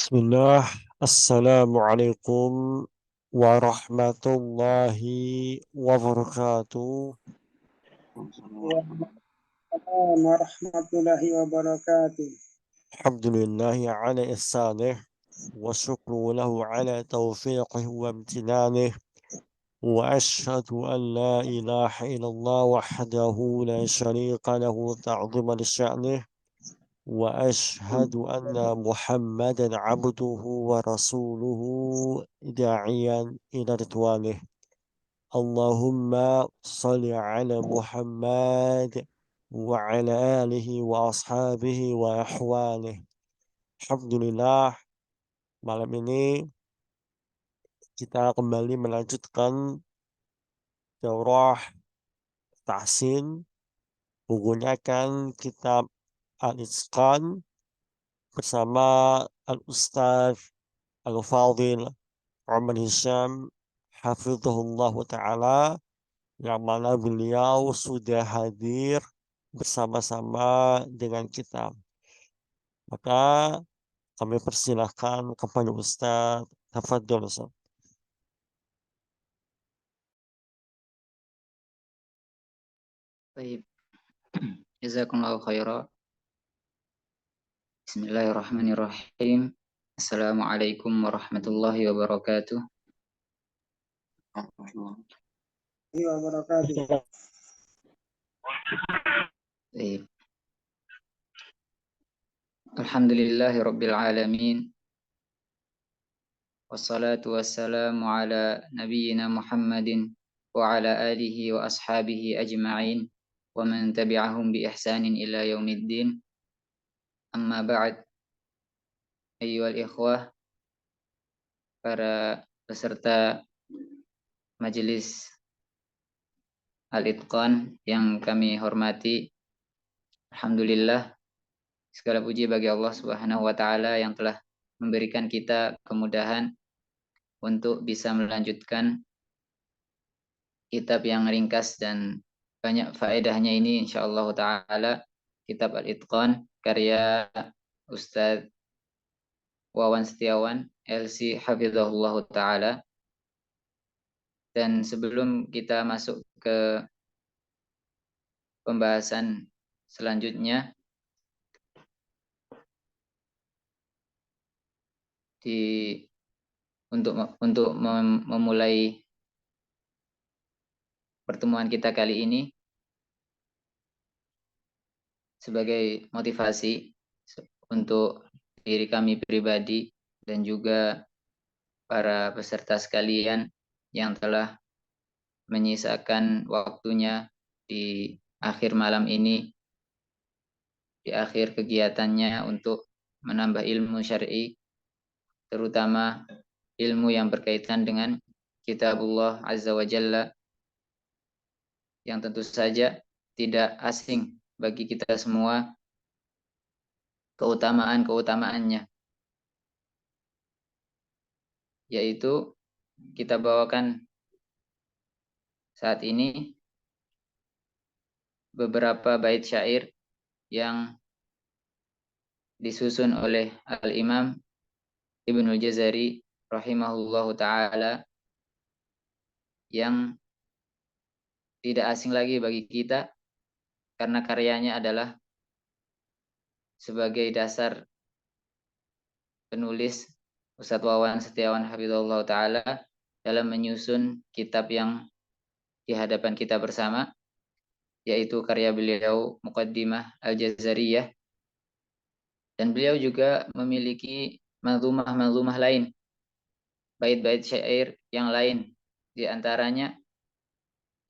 Bismillah, Assalamualaikum warahmatullahi wabarakatuh. Waalaikumsalam warahmatullahi wabarakatuh. Alhamdulillahi ala ihsanih wa syukru lahu ala taufiqih wa amtinanih wa ashhadu an la ilaha illallah wahdahu la syarika lahu ta'zima li sya'nih wa ashhadu anna Muhammadan abduhu wa rasuluhu da'iyan ila ridwanih. Allahumma salli ala Muhammad wa ala alihi wa ashabihi wa ahwalih. Alhamdulillah, malam ini kita kembali melanjutkan daurah tahsin menggunakan kitab Al-Itqan bersama Al-Ustaz Al-Fadil Umar Hisham Hafizahullah Ta'ala, yang mana beliau sudah hadir bersama-sama dengan kita. Maka kami persilahkan kepada Ustaz. Tafadhol Ustaz. Baik, jazakumullahu khairan. Bismillahirrahmanirrahim. Assalamualaikum warahmatullahi wabarakatuh. Wabarakatuh. Baik. Alhamdulillahi rabbil alamin. Wassalatu wassalamu ala nabiyyina Muhammadin wa ala alihi wa ashabihi ajma'in wa man tabi'ahum bi ihsanin ila yaumiddin. Amma ba'd. Ayyuhal ikhwah, para peserta majelis Al-Itqan yang kami hormati, alhamdulillah, segala puji bagi Allah Subhanahu wa taala yang telah memberikan kita kemudahan untuk bisa melanjutkan kitab yang ringkas dan banyak faedahnya ini, insyaallah taala, kitab Al-Itqan karya Ustadz Wawan Setiawan LC Hafizahullah taala. Dan sebelum kita masuk ke pembahasan selanjutnya, untuk memulai pertemuan kita kali ini, sebagai motivasi untuk diri kami pribadi dan juga para peserta sekalian yang telah menyisakan waktunya di akhir malam ini, di akhir kegiatannya, untuk menambah ilmu syar'i, terutama ilmu yang berkaitan dengan kitabullah azza wa jalla, yang tentu saja tidak asing bagi kita semua keutamaan-keutamaannya, yaitu kita bawakan saat ini beberapa bait syair yang disusun oleh Al-Imam Ibnul Jazari rahimahullahu ta'ala, yang tidak asing lagi bagi kita karena karyanya adalah sebagai dasar penulis Ustadz Wawan Setiawan hafizahullah ta'ala dalam menyusun kitab yang di hadapan kita bersama, yaitu karya beliau Muqaddimah Al-Jazariyah. Dan beliau juga memiliki manzumah-manzumah lain, bait-bait syair yang lain, di antaranya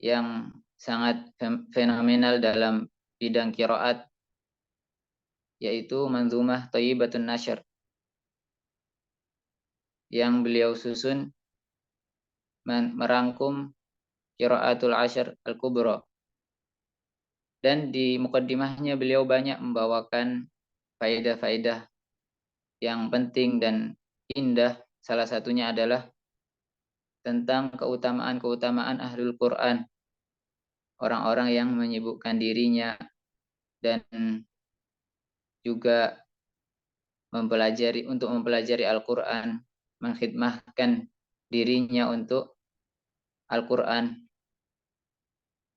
yang sangat fenomenal dalam bidang qiraat, yaitu manzumah Thayyibatun Nashr yang beliau susun merangkum qiraatul ashr al-kubra. Dan di mukaddimahnya beliau banyak membawakan faedah-faedah yang penting dan indah. Salah satunya adalah tentang keutamaan-keutamaan ahlul Quran, orang-orang yang menyibukkan dirinya dan juga mempelajari Al-Quran, mengkhidmahkan dirinya untuk Al-Quran.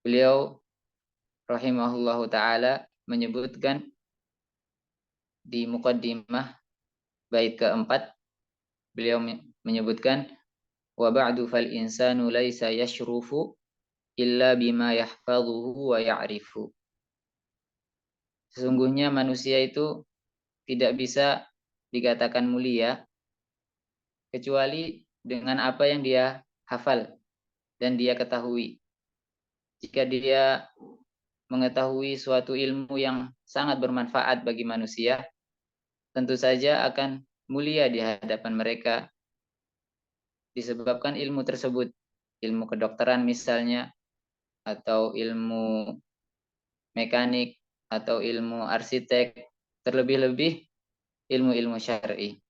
Beliau rahimahullahu ta'ala menyebutkan di muqaddimah bait keempat, beliau menyebutkan wa ba'du fal insanu laisa yashrufu illa bima yahfazuhu wa ya'rifu. Sesungguhnya manusia itu tidak bisa dikatakan mulia kecuali dengan apa yang dia hafal dan dia ketahui. Jika dia mengetahui suatu ilmu yang sangat bermanfaat bagi manusia, tentu saja akan mulia di hadapan mereka disebabkan ilmu tersebut, ilmu kedokteran misalnya, atau ilmu mekanik, atau ilmu arsitek, terlebih-lebih ilmu-ilmu syar'i.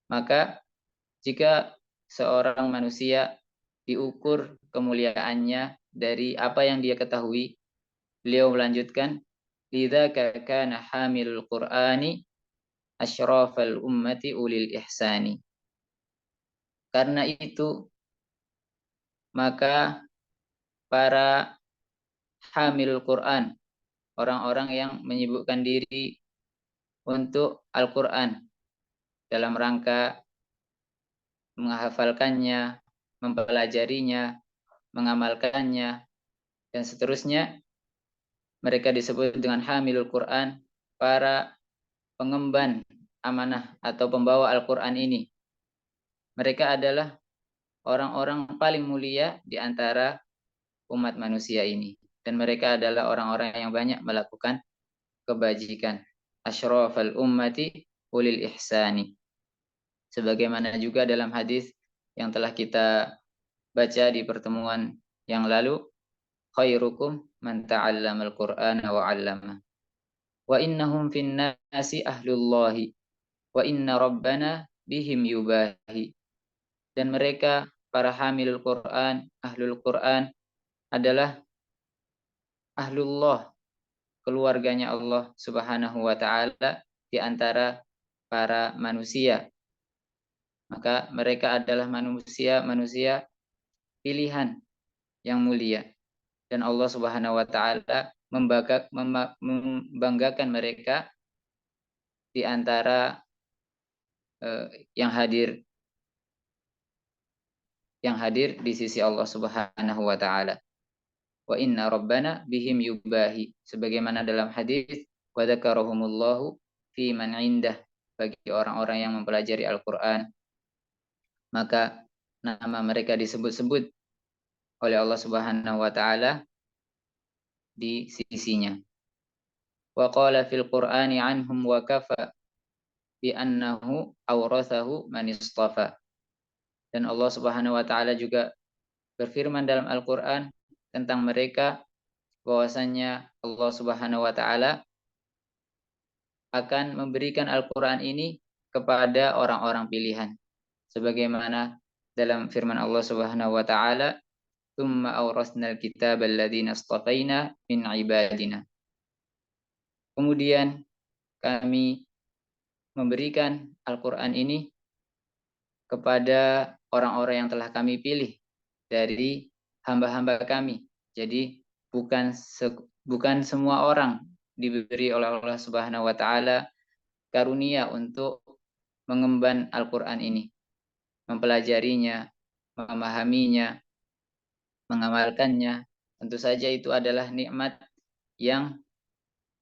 Maka jika seorang manusia diukur kemuliaannya dari apa yang dia ketahui, beliau melanjutkan, lidzaka kana hamilul qur'ani asyrafal ummati ulil ihsani. Karena itu maka para hamilul Quran, orang-orang yang menyibukkan diri untuk Al-Quran dalam rangka menghafalkannya, mempelajarinya, mengamalkannya, dan seterusnya, mereka disebut dengan hamilul Quran, para pengemban amanah atau pembawa Al-Quran ini. Mereka adalah orang-orang paling mulia di antara umat manusia ini. Dan mereka adalah orang-orang yang banyak melakukan kebajikan. Asyrafal ummati ulil ihsani. Sebagaimana juga dalam hadis yang telah kita baca di pertemuan yang lalu, khairukum man ta'allamal Qur'ana wa 'allama. Wa innahum fin nasi ahlullahi wa inna rabbana bihim yubahi. Dan mereka para hamilul Quran, ahlul Quran adalah ahlullah, keluarganya Allah Subhanahu wa taala di antara para manusia. Maka mereka adalah manusia pilihan yang mulia, dan Allah Subhanahu wa taala membanggakan mereka di antara yang hadir di sisi Allah Subhanahu wa taala. Wa inna rabbana bihim yubahi, sebagaimana dalam hadis wa dzakarahumullahu fi man indah, bagi orang-orang yang mempelajari Al-Qur'an maka nama mereka disebut-sebut oleh Allah Subhanahu wa taala di sisinya. Wa qala fil Qur'ani anhum wa kafa bi annahu awrathahu man istafa. Dan Allah Subhanahu wa taala juga berfirman dalam Al-Qur'an tentang mereka bahwasanya Allah Subhanahu wa taala akan memberikan Al-Qur'an ini kepada orang-orang pilihan. Sebagaimana dalam firman Allah Subhanahu wa taala, "Tsumma awrasnal kitaba alladziina istafaina min ibadina." Kemudian kami memberikan Al-Qur'an ini kepada orang-orang yang telah kami pilih dari hamba-hamba kami. Jadi bukan semua orang diberi oleh Allah Subhanahu wa taala karunia untuk mengemban Al-Qur'an ini, mempelajarinya, memahaminya, mengamalkannya. Tentu saja itu adalah nikmat yang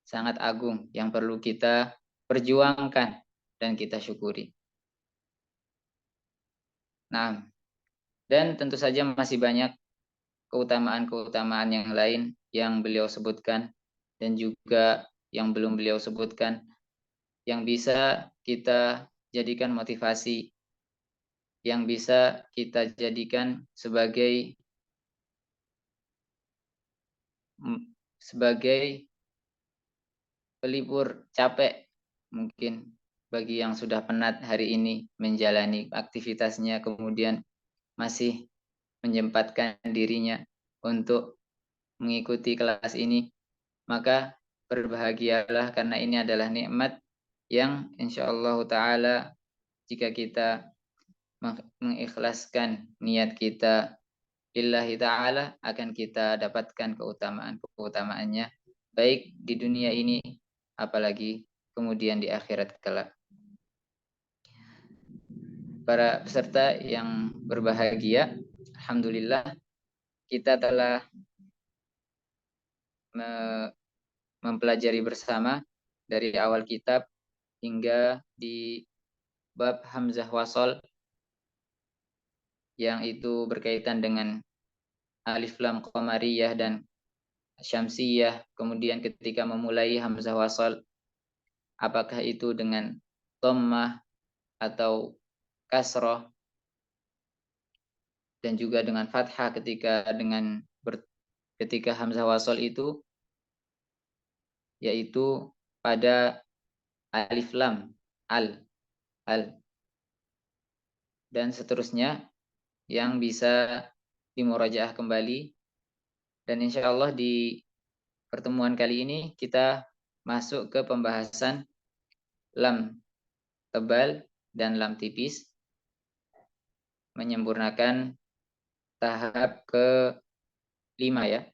sangat agung yang perlu kita perjuangkan dan kita syukuri. Nah, dan tentu saja masih banyak keutamaan-keutamaan yang lain yang beliau sebutkan dan juga yang belum beliau sebutkan, yang bisa kita jadikan motivasi, yang bisa kita jadikan sebagai pelipur capek mungkin bagi yang sudah penat hari ini menjalani aktivitasnya, kemudian masih menyempatkan dirinya untuk mengikuti kelas ini, maka berbahagialah karena ini adalah nikmat yang insyaallah ta'ala jika kita mengikhlaskan niat kita lillahi ta'ala akan kita dapatkan keutamaannya baik di dunia ini apalagi kemudian di akhirat kelak. Para peserta yang berbahagia, alhamdulillah kita telah mempelajari bersama dari awal kitab hingga di bab hamzah wasol yang itu berkaitan dengan alif lam qamariyah dan syamsiyah. Kemudian ketika memulai hamzah wasol, apakah itu dengan dhammah atau kasroh, dan juga dengan fathah ketika hamzah wasol itu yaitu pada alif lam al dan seterusnya yang bisa dimurajaah kembali. Dan insya Allah di pertemuan kali ini kita masuk ke pembahasan lam tebal dan lam tipis, menyempurnakan tahap ke-5 ya,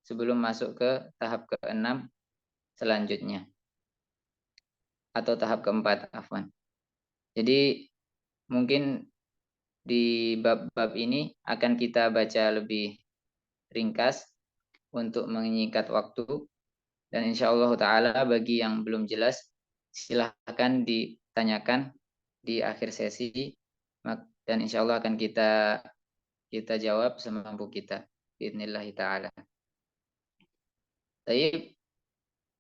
sebelum masuk ke tahap ke-6 selanjutnya, atau tahap ke-4 afwan. Jadi mungkin di bab-bab ini akan kita baca lebih ringkas untuk menyingkat waktu, dan insya Allah ta'ala bagi yang belum jelas silahkan ditanyakan di akhir sesi, dan insya Allah akan kita jawab semampu kita biidznillah ta'ala. Baik,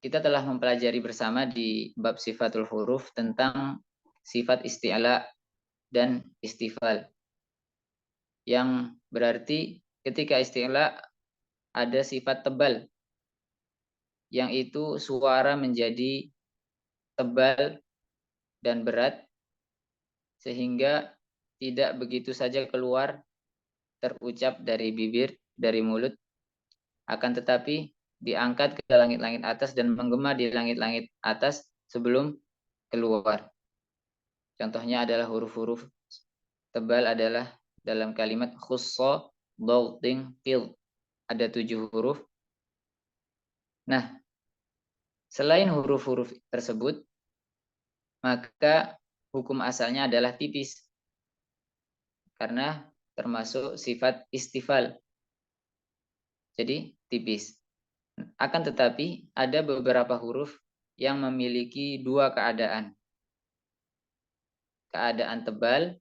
kita telah mempelajari bersama di bab sifatul huruf tentang sifat isti'la dan istifal, yang berarti ketika isti'la ada sifat tebal, yang itu suara menjadi tebal dan berat sehingga tidak begitu saja keluar terucap dari bibir, dari mulut, akan tetapi diangkat ke langit-langit atas dan menggema di langit-langit atas sebelum keluar. Contohnya adalah huruf-huruf tebal adalah dalam kalimat khussa, dhautin, qil. Ada 7 huruf. Nah, selain huruf-huruf tersebut, maka hukum asalnya adalah tipis, karena termasuk sifat istifal. Jadi tipis. Akan tetapi ada beberapa huruf yang memiliki dua keadaan. Keadaan tebal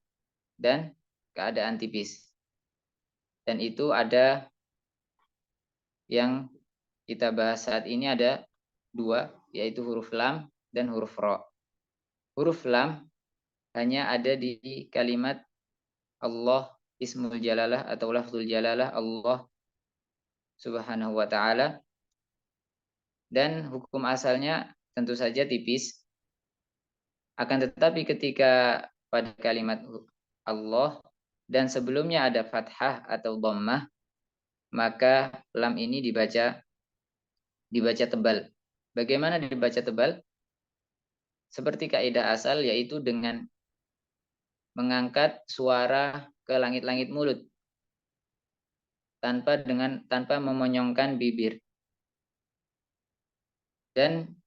dan keadaan tipis. Dan itu ada yang kita bahas saat ini ada dua, yaitu huruf lam dan huruf ro. Huruf lam hanya ada di kalimat Allah, ismul jalalah atau lafzul jalalah Allah subhanahu wa ta'ala. Dan hukum asalnya tentu saja tipis. Akan tetapi ketika pada kalimat Allah dan sebelumnya ada fathah atau dhammah, maka lam ini dibaca tebal. Bagaimana dibaca tebal? Seperti kaidah asal, yaitu dengan mengangkat suara ke langit-langit mulut tanpa memonyongkan bibir. Dan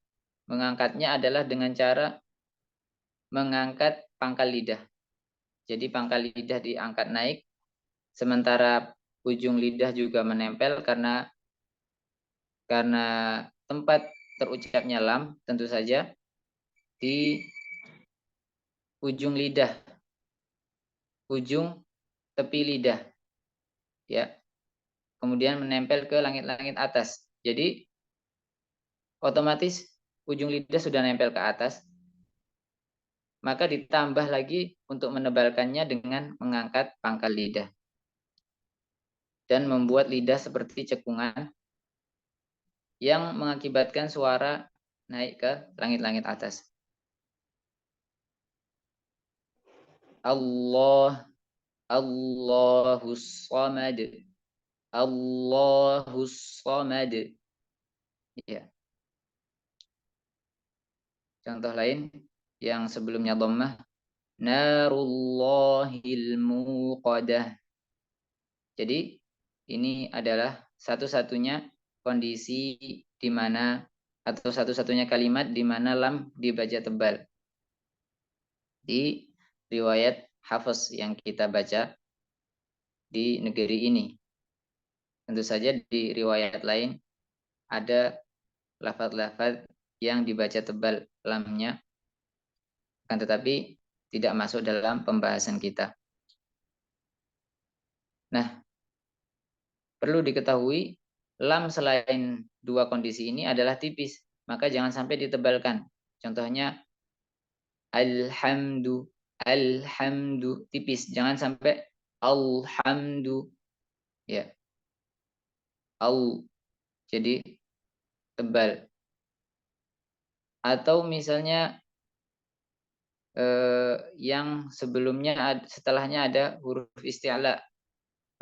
mengangkatnya adalah dengan cara mengangkat pangkal lidah. Jadi pangkal lidah diangkat naik, sementara ujung lidah juga menempel karena tempat terucapnya lam tentu saja di ujung lidah, ujung tepi lidah, ya. Kemudian menempel ke langit-langit atas. Jadi otomatis ujung lidah sudah nempel ke atas. Maka ditambah lagi untuk menebalkannya dengan mengangkat pangkal lidah dan membuat lidah seperti cekungan yang mengakibatkan suara naik ke langit-langit atas. Allah, Allahus Samad, Allahus Samad. Ya. Contoh lain yang sebelumnya dhammah, narullahil muqadah. Jadi ini adalah satu-satunya kondisi di mana atau satu-satunya kalimat di mana lam dibaca tebal di riwayat Hafs yang kita baca di negeri ini. Tentu saja di riwayat lain ada lafaz-lafaz yang dibaca tebal lamnya, kan tetapi tidak masuk dalam pembahasan kita. Nah, perlu diketahui lam selain dua kondisi ini adalah tipis, maka jangan sampai ditebalkan. Contohnya alhamdu, alhamdu tipis, jangan sampai alhamdu, ya, jadi tebal. Atau misalnya yang sebelumnya setelahnya ada huruf isti'la,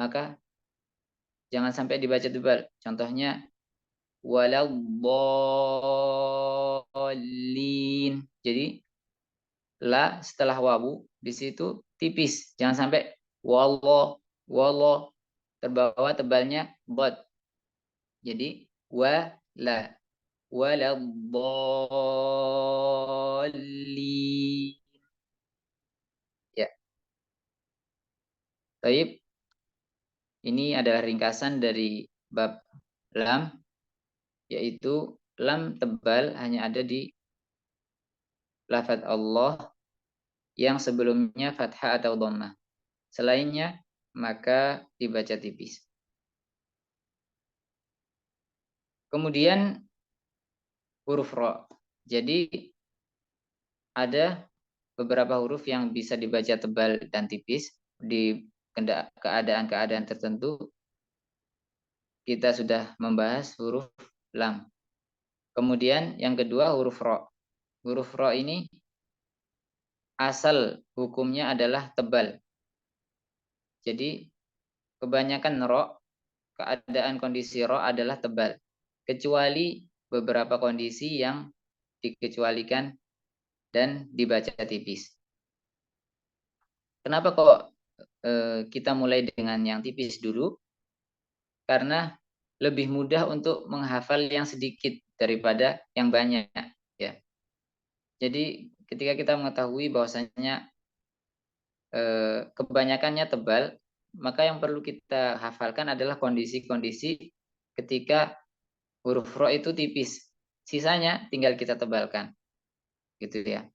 maka jangan sampai dibaca tebal. Contohnya waladdallin. Jadi la setelah wawu di situ tipis, jangan sampai wallah terbawa tebalnya bot. Jadi waladdallin. Ya, baik. Ini adalah ringkasan dari bab lam, yaitu lam tebal hanya ada di lafaz Allah yang sebelumnya fathah atau dhammah. Selainnya maka dibaca tipis. Kemudian huruf ro. Jadi ada beberapa huruf yang bisa dibaca tebal dan tipis di keadaan-keadaan tertentu. Kita sudah membahas huruf lam. Kemudian yang kedua huruf ro. Huruf ro ini asal hukumnya adalah tebal. Jadi kebanyakan ro, keadaan kondisi ro adalah tebal. Kecuali beberapa kondisi yang dikecualikan dan dibaca tipis. Kenapa kok kita mulai dengan yang tipis dulu? Karena lebih mudah untuk menghafal yang sedikit daripada yang banyak, ya. Jadi ketika kita mengetahui bahwasanya kebanyakannya tebal, maka yang perlu kita hafalkan adalah kondisi-kondisi ketika huruf ro itu tipis. Sisanya tinggal kita tebalkan. Gitu ya.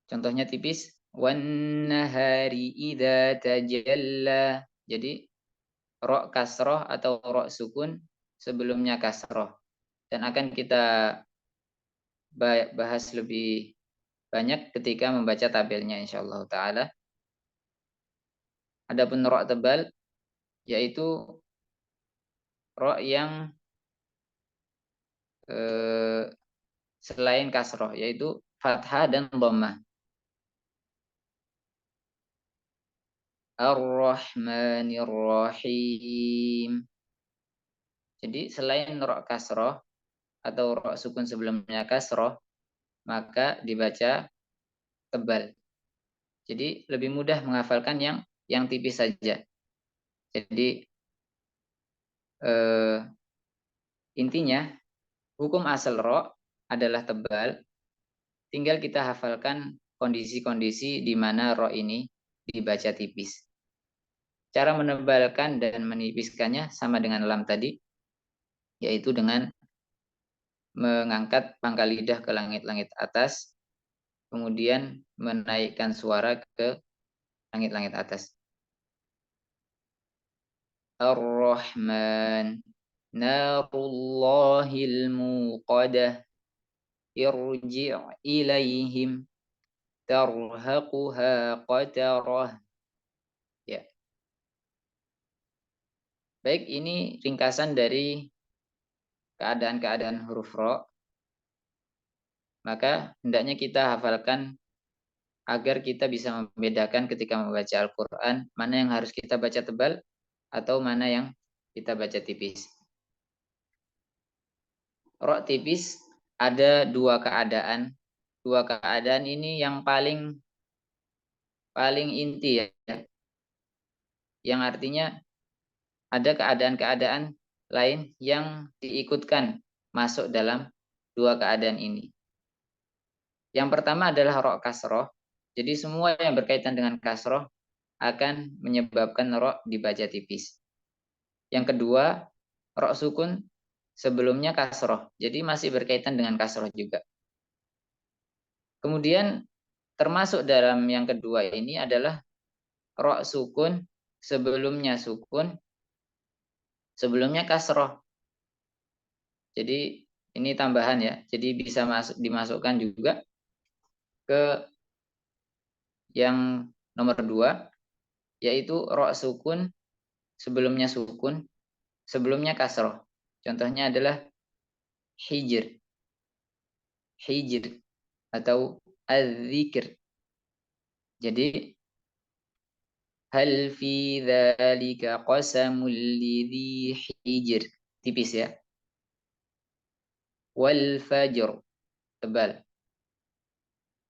Contohnya tipis, wan nahari idza tajalla. Jadi ro kasroh atau ro sukun sebelumnya kasroh. Dan akan kita bahas lebih banyak ketika membaca tabelnya insyaallah taala. Adapun ro tebal yaitu ro yang selain kasroh, yaitu fathah dan dhammah. Ar-Rahmanir Rahim. Jadi selain ro kasroh atau ro sukun sebelumnya kasroh, maka dibaca tebal. Jadi lebih mudah menghafalkan yang tipis saja. Jadi intinya hukum asal ro adalah tebal. Tinggal kita hafalkan kondisi-kondisi di mana ro ini dibaca tipis. Cara menebalkan dan menipiskannya sama dengan lam tadi, yaitu dengan mengangkat pangkal lidah ke langit-langit atas, kemudian menaikkan suara ke langit-langit atas. Ar-Rahman, narullahil muqadah, irji' ilaihim, tarhaquha qatarah. Ya. Baik, ini ringkasan dari keadaan-keadaan huruf ro. Maka hendaknya kita hafalkan agar kita bisa membedakan ketika membaca Al-Quran mana yang harus kita baca tebal atau mana yang kita baca tipis. Ro tipis ada dua keadaan. Dua keadaan ini yang paling inti ya. Yang artinya ada keadaan-keadaan lain yang diikutkan masuk dalam dua keadaan ini. Yang pertama adalah ro' kasroh. Jadi semua yang berkaitan dengan kasroh akan menyebabkan ro' dibaca tipis. Yang kedua, ro' sukun sebelumnya kasroh. Jadi masih berkaitan dengan kasroh juga. Kemudian termasuk dalam yang kedua ini adalah ro' sukun sebelumnya sukun sebelumnya kasroh. Jadi ini tambahan ya. Jadi bisa dimasukkan juga ke yang nomor 2, yaitu ro' sukun sebelumnya kasroh. Contohnya adalah hijr atau az-zikr. Jadi hal fi dzalika qasamul lidzi hijr, tipis ya. Wal fajr, tebal.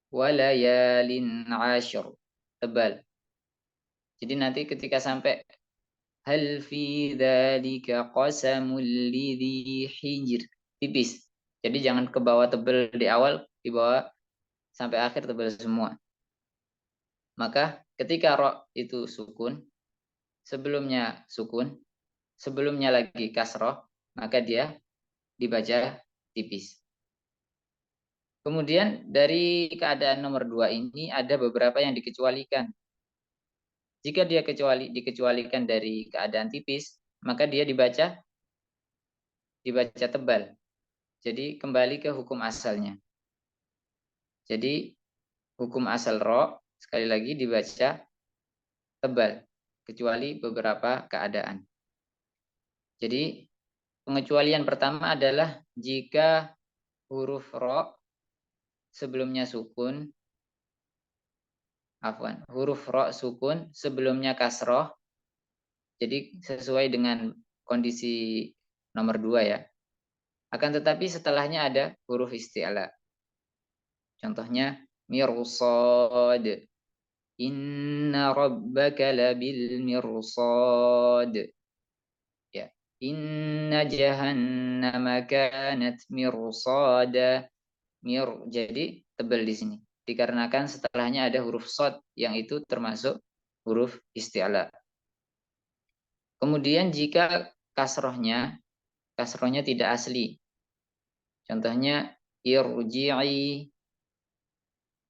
Walayalin ashur, tebal. Jadi nanti ketika sampai hal fi dzalika qasamul lidzi hijr, tipis. Jadi jangan ke bawah tebal di awal, di bawah sampai akhir tebal semua. Maka ketika ro itu sukun, sebelumnya lagi kasroh, maka dia dibaca tipis. Kemudian dari keadaan nomor 2 ini ada beberapa yang dikecualikan. Jika dia dikecualikan dari keadaan tipis, maka dia dibaca tebal. Jadi kembali ke hukum asalnya. Jadi hukum asal ro sekali lagi dibaca tebal, kecuali beberapa keadaan. Jadi pengecualian pertama adalah jika huruf ro sebelumnya sukun, huruf ro sukun sebelumnya kasroh. Jadi sesuai dengan kondisi nomor 2 ya. Akan tetapi setelahnya ada huruf isti'la. Contohnya mirsad. Inna rabbaka labil mirsad. Ya. Inna jahannama kanat mirsada. Jadi tebal di sini. Dikarenakan setelahnya ada huruf shad yang itu termasuk huruf isti'la. Kemudian jika kasrohnya tidak asli. Contohnya irji'i,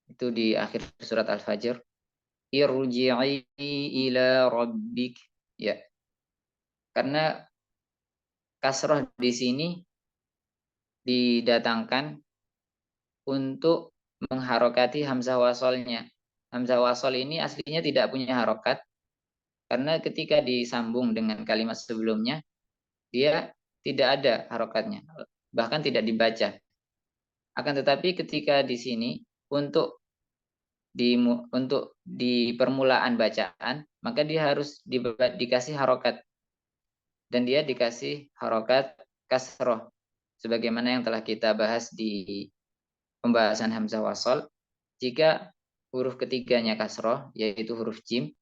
itu di akhir surat Al-Fajr. Irji'i ila rabbik. Ya. Karena kasroh di sini didatangkan untuk mengharokati hamzah wasolnya. Hamzah wasol ini aslinya tidak punya harokat. Karena ketika disambung dengan kalimat sebelumnya, dia tidak ada harokatnya. Bahkan tidak dibaca. Akan tetapi ketika di sini untuk di permulaan bacaan, maka dia harus dikasih harokat. Dan dia dikasih harokat kasroh. Sebagaimana yang telah kita bahas di pembahasan hamzah wasol. Jika huruf ketiganya kasroh, yaitu huruf jim,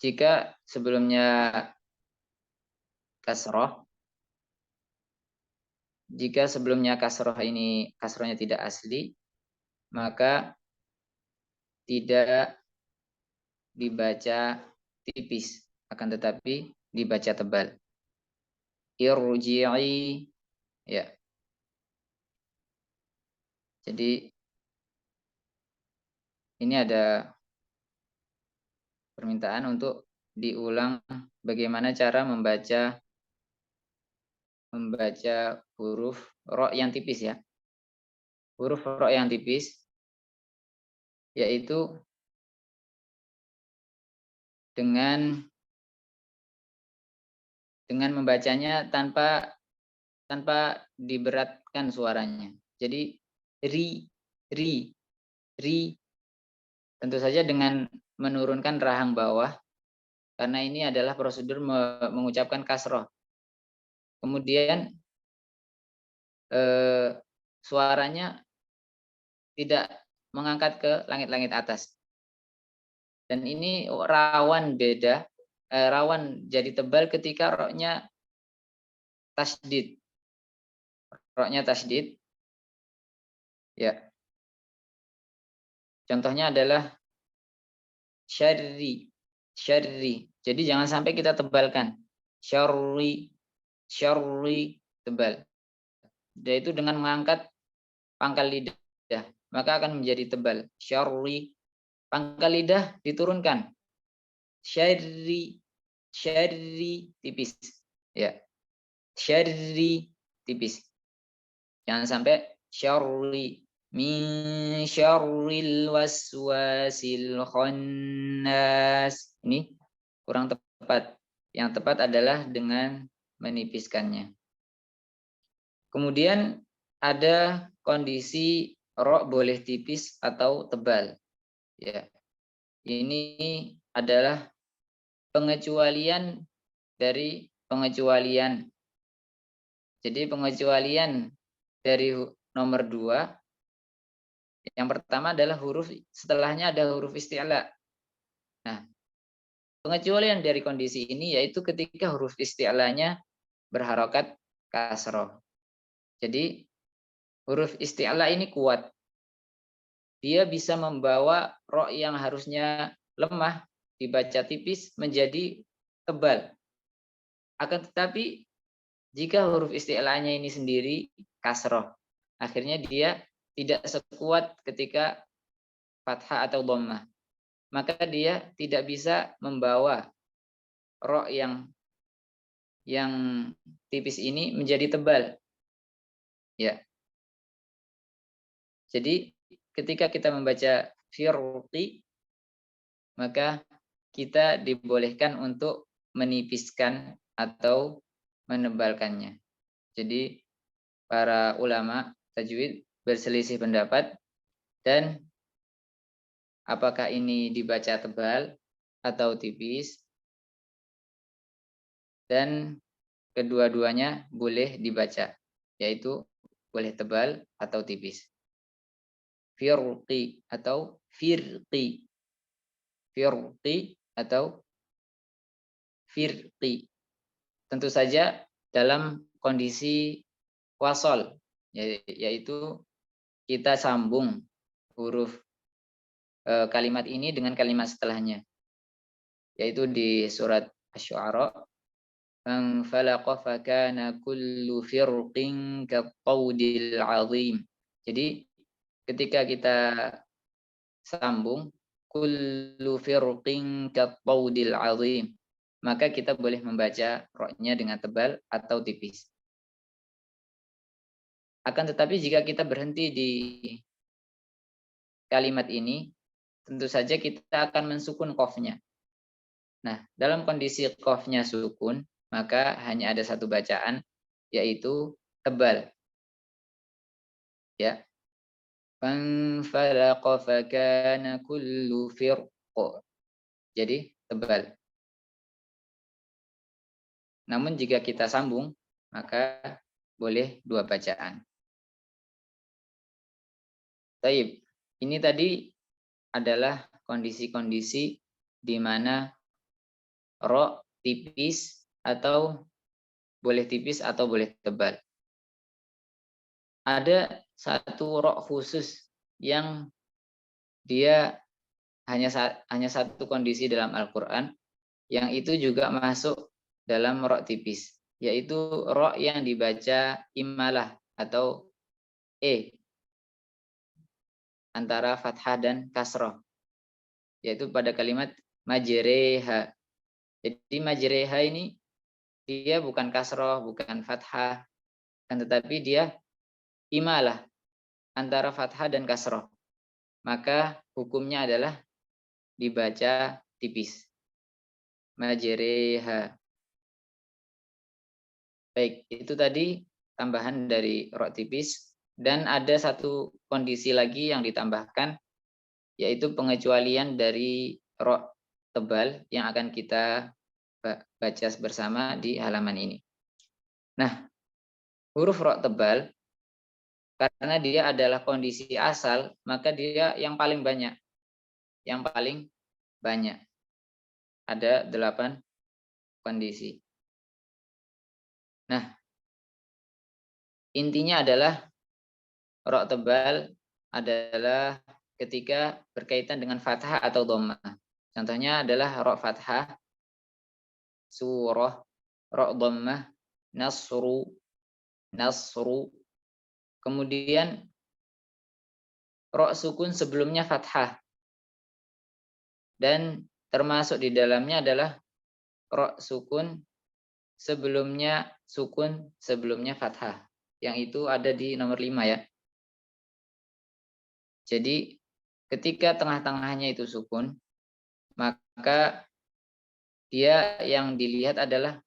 jika sebelumnya kasroh, jika sebelumnya kasrohnya tidak asli, maka tidak dibaca tipis, akan tetapi dibaca tebal. Irji'i, ya. Jadi ini ada permintaan untuk diulang bagaimana cara membaca huruf ro yang tipis ya. Huruf ro yang tipis yaitu dengan membacanya tanpa diberatkan suaranya. Jadi ri tentu saja dengan menurunkan rahang bawah, karena ini adalah prosedur mengucapkan kasroh. kemudian suaranya tidak mengangkat ke langit-langit atas. Dan ini rawan rawan jadi tebal ketika roknya tasdid. Roknya tasdid. Ya. Contohnya adalah syarri. Syarri. Jadi jangan sampai kita tebalkan. Syarri. Syarri. Tebal. Yaitu dengan mengangkat pangkal lidah. Maka akan menjadi tebal. Syarri. Pangkal lidah diturunkan. Syarri. Syarri. Tipis. Ya. Syarri. Tipis. Jangan sampai syarri. Min syarril waswasil khannas. Ini kurang tepat. Yang tepat adalah dengan menipiskannya. Kemudian ada kondisi ro boleh tipis atau tebal. Ya. Ini adalah pengecualian dari pengecualian. Jadi pengecualian dari nomor 2. Yang pertama adalah huruf, setelahnya ada huruf isti'la. Nah, pengecualian dari kondisi ini yaitu ketika huruf isti'lanya berharokat kasroh. Jadi huruf isti'la ini kuat. Dia bisa membawa ro yang harusnya lemah dibaca tipis menjadi tebal. Akan tetapi jika huruf isti'lanya ini sendiri kasroh, akhirnya dia tidak sekuat ketika fathah atau dhammah. Maka dia tidak bisa membawa ro yang tipis ini menjadi tebal. Ya. Jadi ketika kita membaca firqi, maka kita dibolehkan untuk menipiskan atau menebalkannya. Jadi para ulama tajwid berselisih pendapat dan apakah ini dibaca tebal atau tipis, dan kedua-duanya boleh dibaca, yaitu boleh tebal atau tipis. Firqi atau firqi. Firqi atau firqi. Tentu saja dalam kondisi wasol, yaitu kita sambung huruf kalimat ini dengan kalimat setelahnya, yaitu di surat Asy-Syu'ara, "Fanfalaqa fakana kullu firqin kattaudil azim." Jadi ketika kita sambung kullu firqin kattaudil azim, maka kita boleh membaca ro-nya dengan tebal atau tipis. Akan tetapi jika kita berhenti di kalimat ini, tentu saja kita akan mensukun qafnya. Nah, dalam kondisi qafnya sukun, maka hanya ada satu bacaan, yaitu tebal. Ya. Fanfalaqa fakana kullu firq. Jadi tebal. Namun jika kita sambung, maka boleh dua bacaan. Baik, ini tadi adalah kondisi-kondisi di mana ro tipis atau boleh tipis atau boleh tebal. Ada satu ro khusus yang dia hanya satu kondisi dalam Al-Quran, yang itu juga masuk dalam ro tipis, yaitu ro yang dibaca imalah atau antara fathah dan kasroh, yaitu pada kalimat majreha. Jadi majreha ini dia bukan kasroh, bukan fathah, kan, tetapi dia imalah antara fathah dan kasroh. Maka hukumnya adalah dibaca tipis. Majreha. Baik, itu tadi tambahan dari ro tipis. Dan ada satu kondisi lagi yang ditambahkan, yaitu pengecualian dari ro tebal yang akan kita baca bersama di halaman ini. Nah, huruf ro tebal karena dia adalah kondisi asal, maka dia yang paling banyak. Yang paling banyak. Ada 8 kondisi. Nah, intinya adalah ro tebal adalah ketika berkaitan dengan fathah atau dhammah. Contohnya adalah ro fathah, surah, ro dhammah, nasru, nasru. Kemudian ro sukun sebelumnya fathah. Dan termasuk di dalamnya adalah ro sukun sebelumnya fathah. Yang itu ada di nomor 5 ya. Jadi ketika tengah-tengahnya itu sukun, maka dia yang dilihat adalah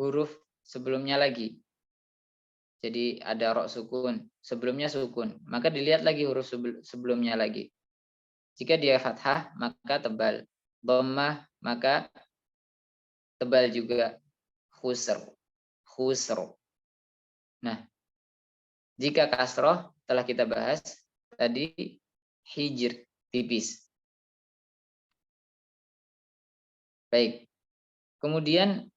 huruf sebelumnya lagi. Jadi ada ro sukun, sebelumnya sukun, maka dilihat lagi huruf sebelumnya lagi. Jika dia fathah, maka tebal. Dhammah, maka tebal juga. Khusr. Nah, jika kasroh telah kita bahas tadi, hijr, tipis. Baik. Kemudian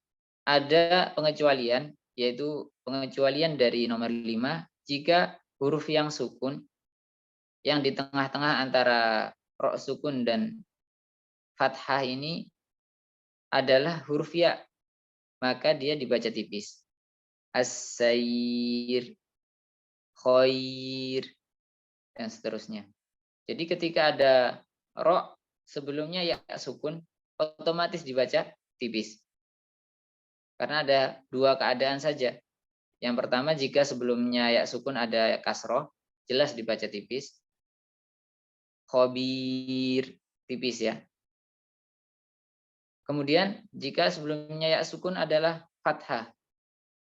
ada pengecualian, yaitu pengecualian dari nomor 5 jika huruf yang sukun yang di tengah-tengah antara ro sukun dan fathah ini adalah huruf ya, maka dia dibaca tipis. As-sayr, khair, dan seterusnya. Jadi ketika ada ro sebelumnya ya sukun, otomatis dibaca tipis. Karena ada 2 keadaan saja. Yang pertama, jika sebelumnya ya sukun ada kasroh, jelas dibaca tipis. Khobir, tipis ya. Kemudian jika sebelumnya ya sukun adalah fathah,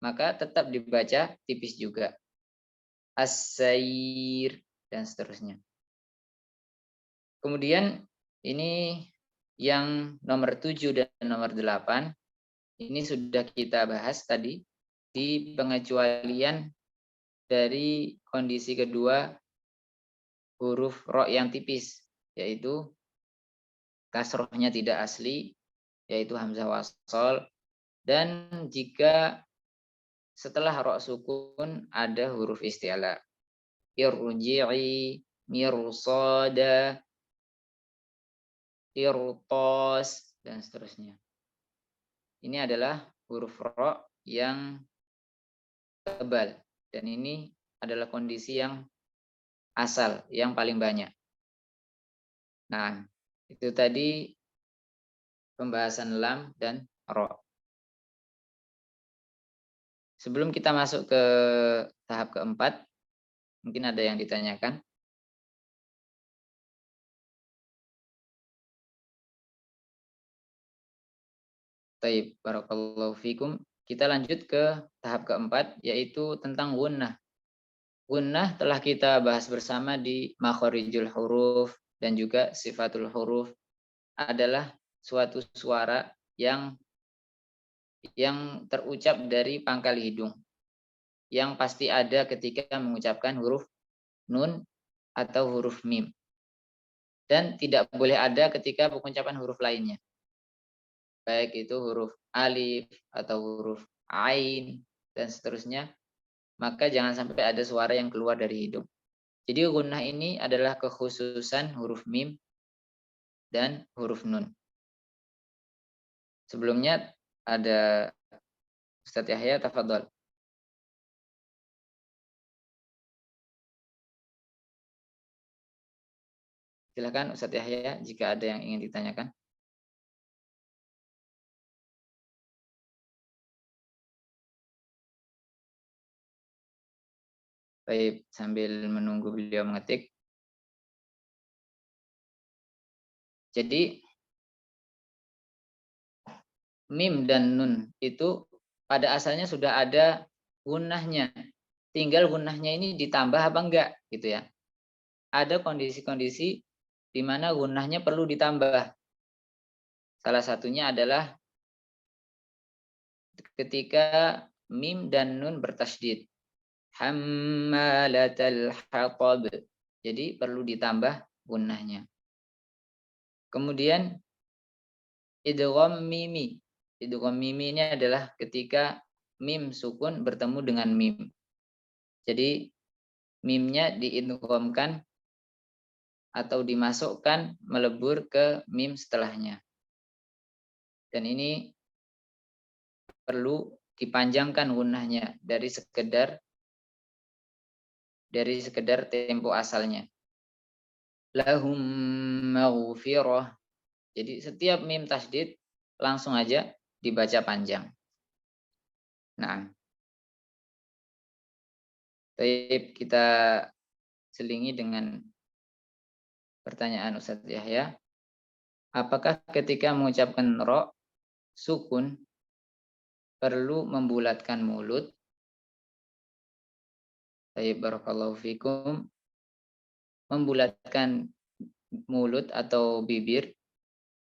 maka tetap dibaca tipis juga. As-sayr, dan seterusnya. Kemudian ini yang nomor 7 dan nomor 8, ini sudah kita bahas tadi di pengecualian dari kondisi kedua huruf ro yang tipis, yaitu kasrohnya tidak asli, yaitu hamzah wasol, dan jika setelah ro sukun ada huruf isti'la. Irji'i, mirsada, irtos, dan seterusnya. Ini adalah huruf ro yang tebal, dan ini adalah kondisi yang asal, yang paling banyak. Nah, itu tadi pembahasan lam dan ro. Sebelum kita masuk ke tahap keempat, mungkin ada yang ditanyakan. Taib, barakallahu fikum. Kita lanjut ke tahap keempat, yaitu tentang gunnah. Gunnah telah kita bahas bersama di makhorijul huruf dan juga sifatul huruf, adalah suatu suara yang terucap dari pangkal hidung, yang pasti ada ketika mengucapkan huruf nun atau huruf mim, dan tidak boleh ada ketika pengucapan huruf lainnya, baik itu huruf alif atau huruf ain dan seterusnya, maka jangan sampai ada suara yang keluar dari hidung. Jadi gunnah ini adalah kekhususan huruf mim dan huruf nun. Sebelumnya ada Ustadz Yahya, tafadhol. Silakan Ustadz Yahya jika ada yang ingin ditanyakan. Baik, sambil menunggu beliau mengetik. Jadi mim dan nun itu pada asalnya sudah ada gunnahnya. Tinggal gunnahnya ini ditambah apa enggak gitu ya. Ada kondisi-kondisi di mana gunnahnya perlu ditambah. Salah satunya adalah ketika mim dan nun bertasydid. Hammalatal hatab. Jadi perlu ditambah gunnahnya. Kemudian idgham mimi. Idgham mimi ini adalah ketika mim sukun bertemu dengan mim. Jadi mimnya diidghamkan atau dimasukkan melebur ke mim setelahnya. Dan ini perlu dipanjangkan gunnahnya dari sekedar tempo asalnya. Lahum maghfirah. Jadi setiap mim tasydid langsung aja dibaca panjang. Nah, kita selingi dengan pertanyaan Ustadz Yahya. Apakah ketika mengucapkan ro sukun perlu membulatkan mulut? Baik, barakallahu fikum. Membulatkan mulut atau bibir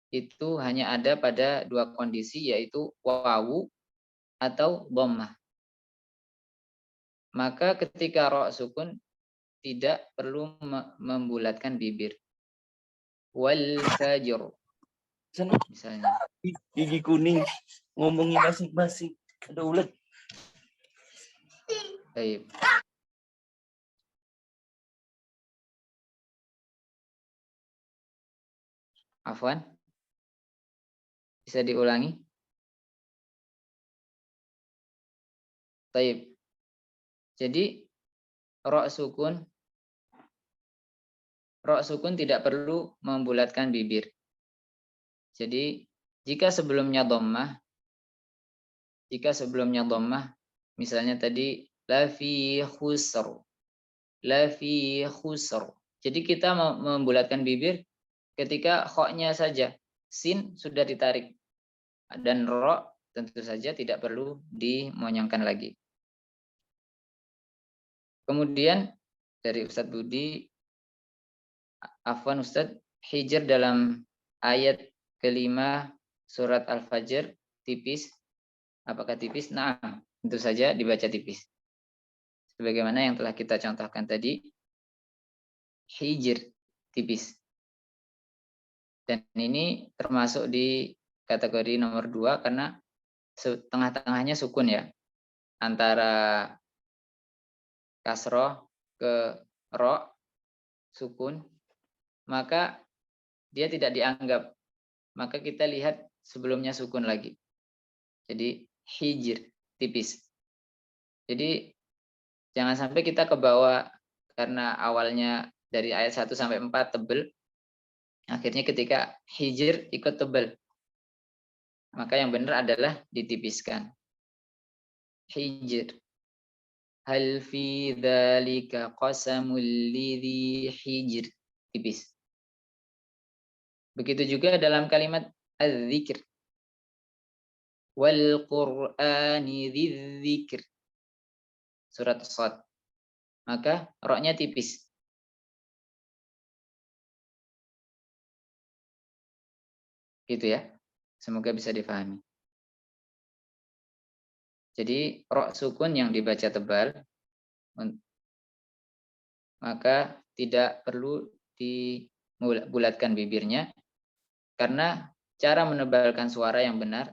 itu hanya ada pada dua kondisi, yaitu wawu atau dhammah. Maka ketika ro sukun tidak perlu membulatkan bibir. Wal fajr misalnya. Gigi kuning ngomongin masing-masing. Ada ulet. Baik. Afwan. Bisa diulangi? Baik. Jadi ro sukun tidak perlu membulatkan bibir. Jadi jika sebelumnya dhammah, misalnya tadi la fi khusr. Jadi kita membulatkan bibir ketika kho-nya saja. Sin sudah ditarik. Dan ro tentu saja tidak perlu dimonyongkan lagi. Kemudian dari Ustadz Budi, afwan Ustadz, hijr dalam ayat kelima surat Al-Fajr tipis. Apakah tipis? Nah, tentu saja dibaca tipis. Sebagaimana yang telah kita contohkan tadi, hijr tipis. Dan ini termasuk di kategori nomor 2 karena tengah-tengahnya sukun ya. Antara kasroh ke ro sukun, maka dia tidak dianggap. Maka kita lihat sebelumnya sukun lagi. Jadi hijr tipis. Jadi jangan sampai kita ke bawah karena awalnya dari ayat 1 sampai 4 tebel. Akhirnya ketika hijr ikut tebel. Maka yang benar adalah ditipiskan. Hijr. Hal fi dzalika qasamul lidzi hijr. Tipis. Begitu juga dalam kalimat az-zikr. Wal Qur'ani dzikr. Surat Shad. Maka ro-nya tipis. Gitu ya. Semoga bisa difahami. Jadi ro sukun yang dibaca tebal, maka tidak perlu dibulatkan bibirnya, karena cara menebalkan suara yang benar,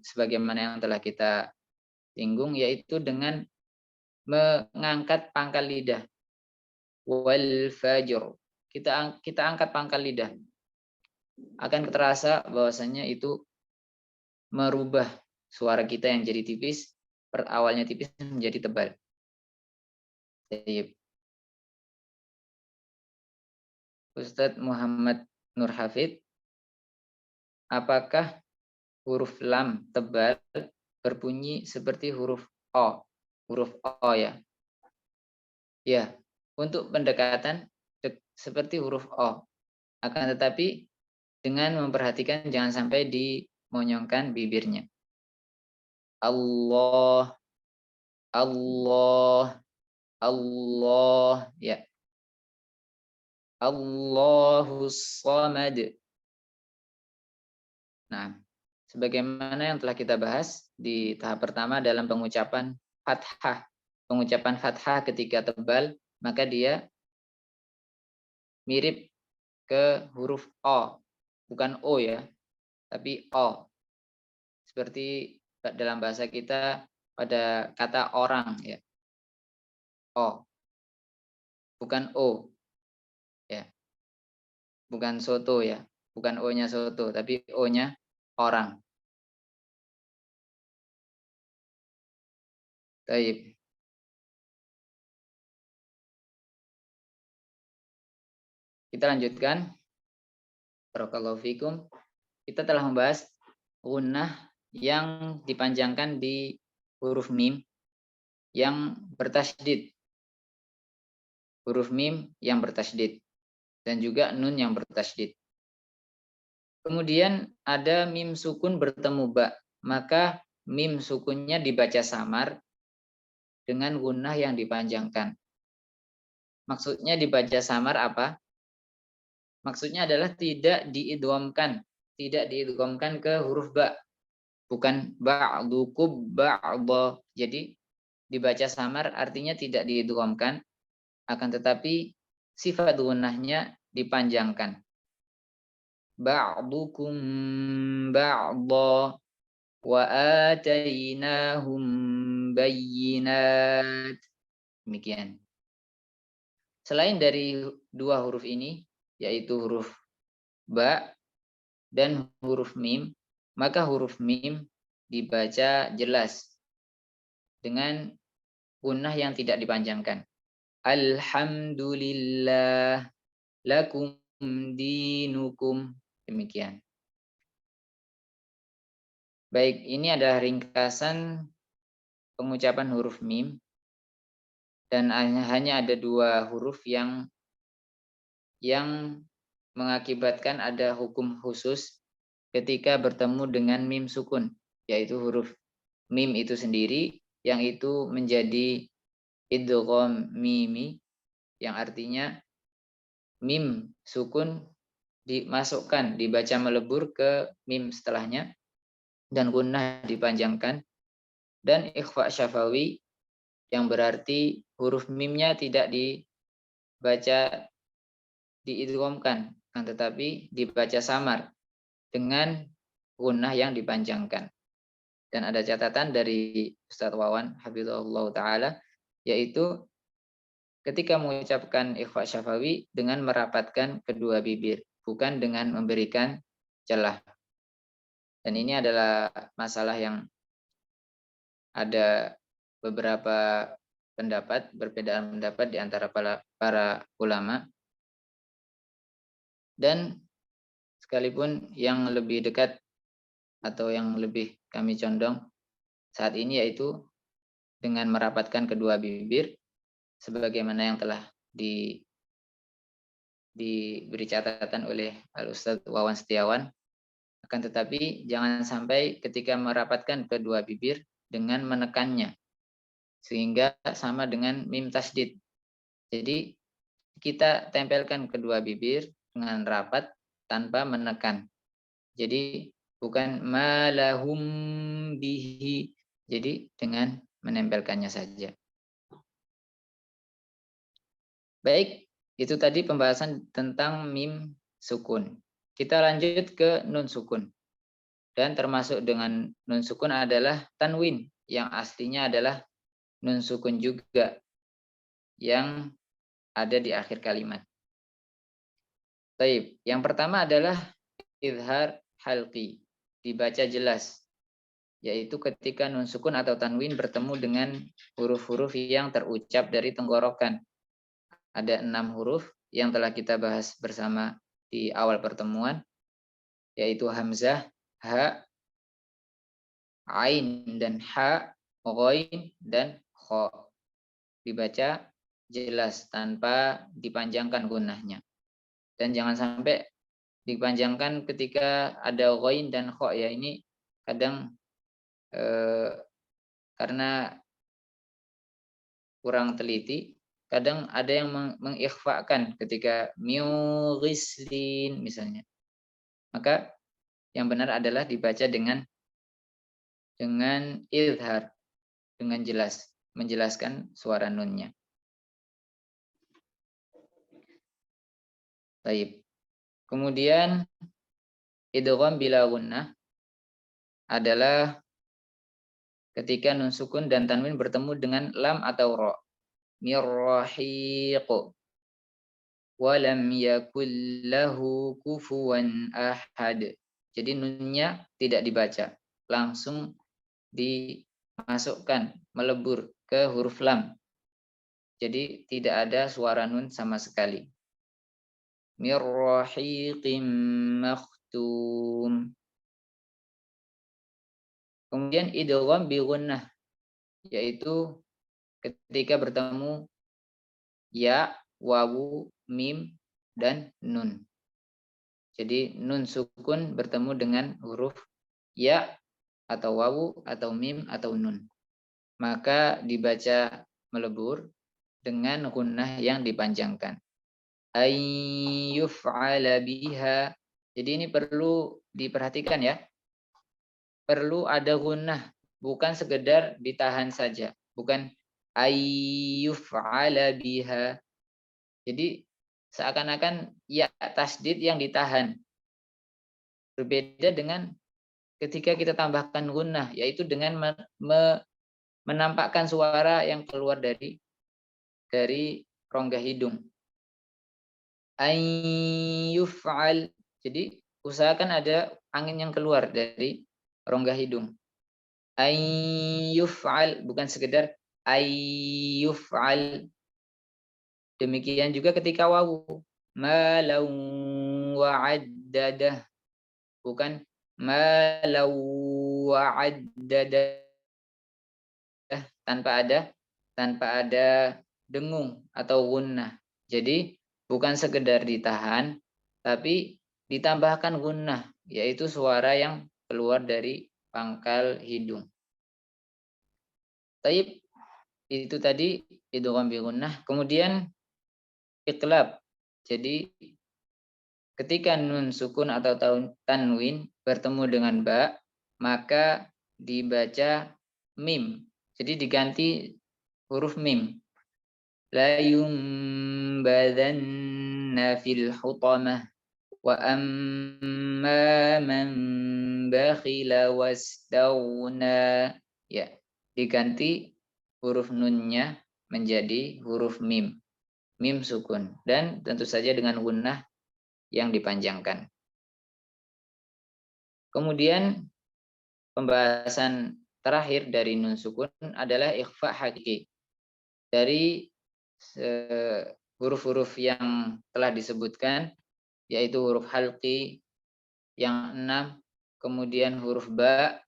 sebagaimana yang telah kita singgung, yaitu dengan mengangkat pangkal lidah. Wal fajr. Kita angkat pangkal lidah. Akan terasa bahwasanya itu merubah suara kita yang jadi tipis, awalnya tipis menjadi tebal. Jadi, Ustadz Muhammad Nur Hafid, apakah huruf lam tebal berbunyi seperti huruf O? Huruf O ya. Ya, untuk pendekatan seperti huruf O. Akan tetapi dengan memperhatikan jangan sampai dimonyongkan bibirnya. Allah, Allah, Allah, ya. Allahus Samad. Nah, Sebagaimana yang telah kita bahas di tahap pertama dalam pengucapan fathah. Pengucapan fathah ketika tebal, maka dia mirip ke huruf O. Bukan O ya, tapi O. Seperti dalam bahasa kita pada kata orang ya. O. Bukan O. Ya. Bukan soto ya. Bukan O-nya soto, tapi O-nya orang. Baik. Kita lanjutkan. Barakallahu fikum. Kita telah membahas gunnah yang dipanjangkan di huruf mim yang bertasydid. Huruf mim yang bertasydid. Dan juga nun yang bertasydid. Kemudian ada mim sukun bertemu ba. Maka mim sukunnya dibaca samar dengan gunnah yang dipanjangkan. Maksudnya dibaca samar apa? Maksudnya adalah tidak diidghamkan, ke huruf ba. Bukan ba'dukum ba'dha. Jadi dibaca samar artinya tidak diidghamkan, akan tetapi sifat gunnahnya dipanjangkan. Ba'dukum ba'dha wa atainahum bayyinat. Demikian. Selain dari dua huruf ini, yaitu huruf ba dan huruf mim, maka huruf mim dibaca jelas dengan gunnah yang tidak dipanjangkan. Alhamdulillah lakum dinukum. Demikian. Baik, ini adalah ringkasan pengucapan huruf mim. Dan hanya ada dua huruf yang mengakibatkan ada hukum khusus ketika bertemu dengan mim sukun, yaitu huruf mim itu sendiri, yang itu menjadi idgham mimi, yang artinya mim sukun dimasukkan, dibaca melebur ke mim setelahnya, dan gunnah dipanjangkan, dan ikhfa syafawi, yang berarti huruf mimnya tidak dibaca diidghamkan, tetapi dibaca samar dengan gunnah yang dipanjangkan. Dan ada catatan dari Ustadz Wawan hafizahullah taala, yaitu ketika mengucapkan ikhfa syafawi dengan merapatkan kedua bibir, bukan dengan memberikan celah. Dan ini adalah masalah yang ada beberapa perbedaan pendapat di antara para ulama. Dan sekalipun yang lebih dekat atau yang lebih kami condong saat ini yaitu dengan merapatkan kedua bibir, sebagaimana yang telah diberi catatan oleh Al-Ustadz Wawan Setiawan. Akan tetapi jangan sampai ketika merapatkan kedua bibir dengan menekannya, sehingga sama dengan mim tasdid. Jadi kita tempelkan kedua bibir dengan rapat tanpa menekan. Jadi bukan malahum bihi. Jadi dengan menempelkannya saja. Baik, itu tadi pembahasan tentang mim sukun. Kita lanjut ke nun sukun. Dan termasuk dengan nun sukun adalah tanwin, yang aslinya adalah nun sukun juga, yang ada di akhir kalimat. Baik, yang pertama adalah izhar halqi, dibaca jelas, yaitu ketika nun sukun atau tanwin bertemu dengan huruf-huruf yang terucap dari tenggorokan. Ada 6 huruf yang telah kita bahas bersama di awal pertemuan, yaitu hamzah, ha, ain dan ha, ghain dan kha. Dibaca jelas tanpa dipanjangkan gunnahnya. Dan jangan sampai dipanjangkan ketika ada ghain dan kha ya, ini kadang karena kurang teliti, kadang ada yang mengikhfakan ketika miugislin misalnya. Maka Yang benar adalah dibaca dengan izhar, dengan jelas, menjelaskan suara nunnya. Baik. Kemudian idgham bila gunnah adalah ketika nun sukun dan tanwin bertemu dengan lam atau ra. Mirrahiq wa lam yakul lahu kufuwan ahad. Jadi nunnya tidak dibaca, langsung dimasukkan, melebur ke huruf lam. Jadi tidak ada suara nun sama sekali. Mirrahiqim makhtum. Kemudian idgham bi gunnah, yaitu ketika bertemu ya, wawu, mim, dan nun. Jadi nun sukun bertemu dengan huruf ya atau wawu atau mim atau nun. Maka dibaca melebur dengan gunnah yang dipanjangkan. Ayyuf'ala biha. Jadi ini perlu diperhatikan ya. Perlu ada gunnah, bukan sekedar ditahan saja. Bukan ayyuf'ala biha. Jadi seakan-akan ya tasdid yang ditahan. Berbeda dengan ketika kita tambahkan gunnah, yaitu dengan menampakkan suara yang keluar dari rongga hidung. Ayyuf'al. Jadi usahakan ada angin yang keluar dari rongga hidung. Ayyuf'al, bukan sekedar ayyuf'al. Demikian juga ketika wawu. Malau wa'addadah. Bukan malau wa'addadah. Tanpa ada dengung atau gunnah. Jadi bukan sekedar ditahan, tapi ditambahkan gunnah, yaitu suara yang keluar dari pangkal hidung. Taib, itu tadi idgham bi gunnah. Kemudian iqlab. Jadi ketika nun sukun atau tanwin bertemu dengan ba, maka dibaca mim. Jadi diganti huruf mim. La yumbadanna fil hutamah wa amma man bakhila wastaghna. Ya, diganti huruf nunnya menjadi huruf mim. Mim sukun dan tentu saja dengan gunnah yang dipanjangkan. Kemudian pembahasan terakhir dari nun sukun adalah ikhfa hakiki. Dari huruf-huruf yang telah disebutkan, yaitu huruf halqi yang 6, kemudian huruf ba,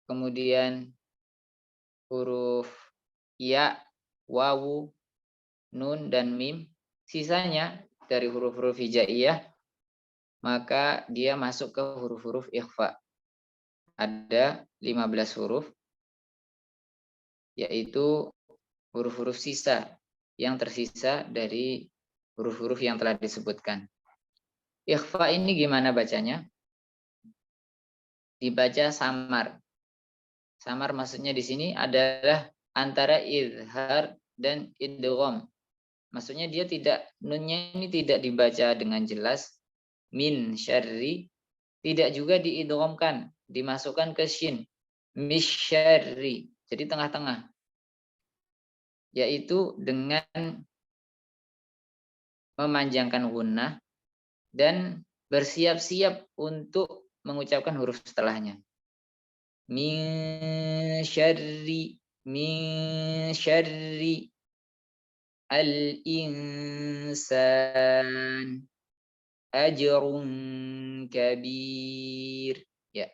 kemudian huruf ya, wawu, nun, dan mim. Sisanya dari huruf-huruf hijaiyah, maka dia masuk ke huruf-huruf ikhfa. Ada 15 huruf, yaitu huruf-huruf sisa yang tersisa dari huruf-huruf yang telah disebutkan. Ikhfa ini gimana bacanya? Dibaca samar. Samar maksudnya di sini adalah antara izhar dan idgham. Maksudnya dia nunnya ini tidak dibaca dengan jelas. Min syarri, tidak juga diidghamkan, dimasukkan ke shin. Misyarri, jadi tengah-tengah. Yaitu dengan memanjangkan gunnah dan bersiap-siap untuk mengucapkan huruf setelahnya. Min syarri al-insan ajrun kabir. Ya.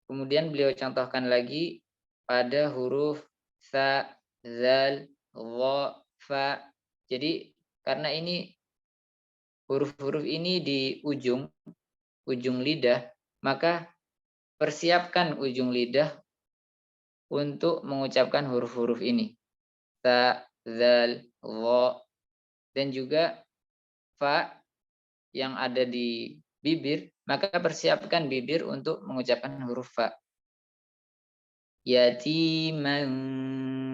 Kemudian beliau contohkan lagi pada huruf sa, zal, dha, fa. Jadi karena ini huruf-huruf ini di ujung lidah, maka persiapkan ujung lidah untuk mengucapkan huruf-huruf ini. Sa, zal, dha, dan juga fa yang ada di bibir, maka persiapkan bibir untuk mengucapkan huruf fa. Yatiman